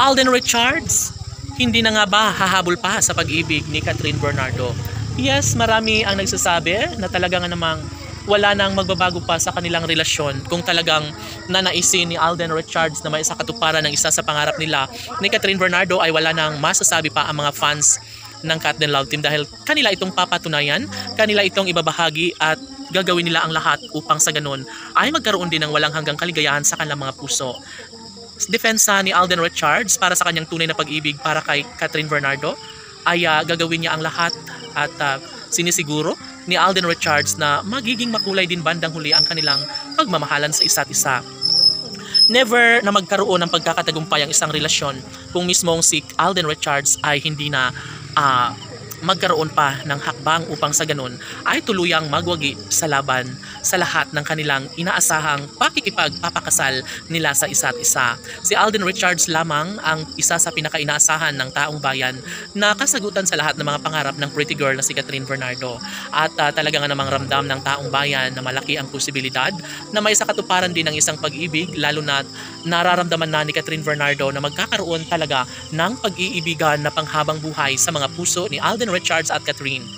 Alden Richards, hindi na nga ba hahabol pa sa pag-ibig ni Catherine Bernardo? Yes, marami ang nagsasabi na talagang namang wala nang magbabago pa sa kanilang relasyon kung talagang nanaisin ni Alden Richards na may isa katuparan ng isa sa pangarap nila ni Catherine Bernardo, ay wala nang masasabi pa ang mga fans ng Cat Den Love Team dahil kanila itong papatunayan, kanila itong ibabahagi at gagawin nila ang lahat upang sa ganun ay magkaroon din ng walang hanggang kaligayahan sa kanilang mga puso. Depensa ni Alden Richards para sa kanyang tunay na pag-ibig para kay Catherine Bernardo ay gagawin niya ang lahat at sinisiguro ni Alden Richards na magiging makulay din bandang huli ang kanilang pagmamahalan sa isa't isa. Never na magkaroon ng pagkakatagumpay ang isang relasyon kung mismong si Alden Richards ay hindi na magkaroon pa ng hakbang upang sa ganun ay tuluyang magwagi sa laban sa lahat ng kanilang inaasahang pakikipagpapakasal nila sa isa't isa. Si Alden Richards lamang ang isa sa pinaka-inaasahan ng taong bayan na kasagutan sa lahat ng mga pangarap ng pretty girl na si Catherine Bernardo. At talaga nga namang ramdam ng taong bayan na malaki ang posibilidad na may sa katuparan din ng isang pag-ibig, lalo na nararamdaman na ni Catherine Bernardo na magkakaroon talaga ng pag-iibigan na panghabang buhay sa mga puso ni Alden Richards at Catherine.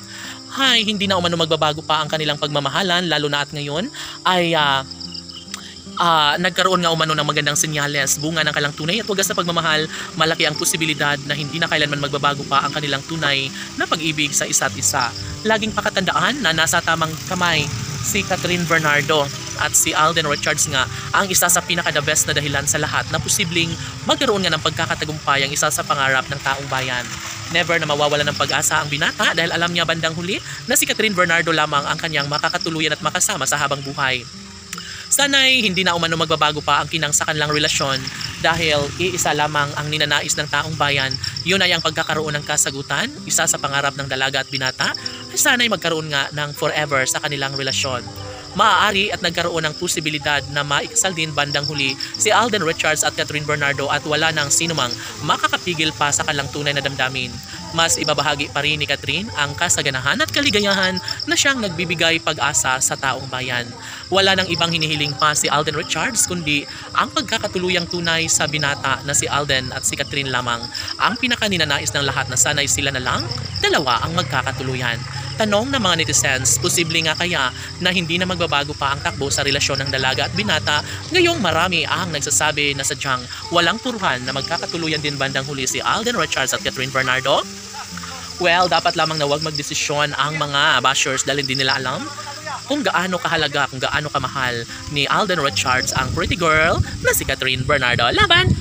Hindi na umano magbabago pa ang kanilang pagmamahalan, lalo na at ngayon ay nagkaroon nga umano ng magandang senyales, bunga ng kanilang tunay at wagas na pagmamahal. Malaki ang posibilidad na hindi na kailanman magbabago pa ang kanilang tunay na pag-ibig sa isa't isa. Laging pakatandaan na nasa tamang kamay si Catherine Bernardo at si Alden Richards nga ang isa sa pinaka-the best na dahilan sa lahat na posibleng magkaroon nga ng pagkakatagumpay ang isa sa pangarap ng taong bayan. Never na mawawala ng pag-asa ang binata dahil alam niya bandang huli na si Catherine Bernardo lamang ang kanyang makakatuluyan at makasama sa habang buhay. Sana'y hindi na umano magbabago pa ang kinang sa kanilang relasyon dahil iisa lamang ang ninanais ng taong bayan. Yun ay ang pagkakaroon ng kasagutan, isa sa pangarap ng dalaga at binata, ay sana'y magkaroon nga ng forever sa kanilang relasyon. Maaari at nagkaroon ng posibilidad na maikasal din bandang huli si Alden Richards at Catherine Bernardo at wala nang sinumang makakapigil pa sa kanilang tunay na damdamin. Mas ibabahagi pa rin ni Catherine ang kasaganahan at kaligayahan na siyang nagbibigay pag-asa sa taong bayan. Wala nang ibang hinihiling pa si Alden Richards kundi ang pagkakatuluyang tunay sa binata na si Alden at si Catherine lamang. Ang pinakaninanais ng lahat na sanay sila na lang, dalawa ang magkakatuluyan. Tanong ng mga netizens, posible nga kaya na hindi na magbabago pa ang takbo sa relasyon ng dalaga at binata, ngayong marami ang nagsasabi na sadyang walang turuhan na magkakatuluyan din bandang huli si Alden Richards at Catherine Bernardo? Well, dapat lamang na huwag magdesisyon ang mga bashers dahil hindi nila alam kung gaano kahalaga, kung gaano kamahal ni Alden Richards ang pretty girl na si Catherine Bernardo. Laban!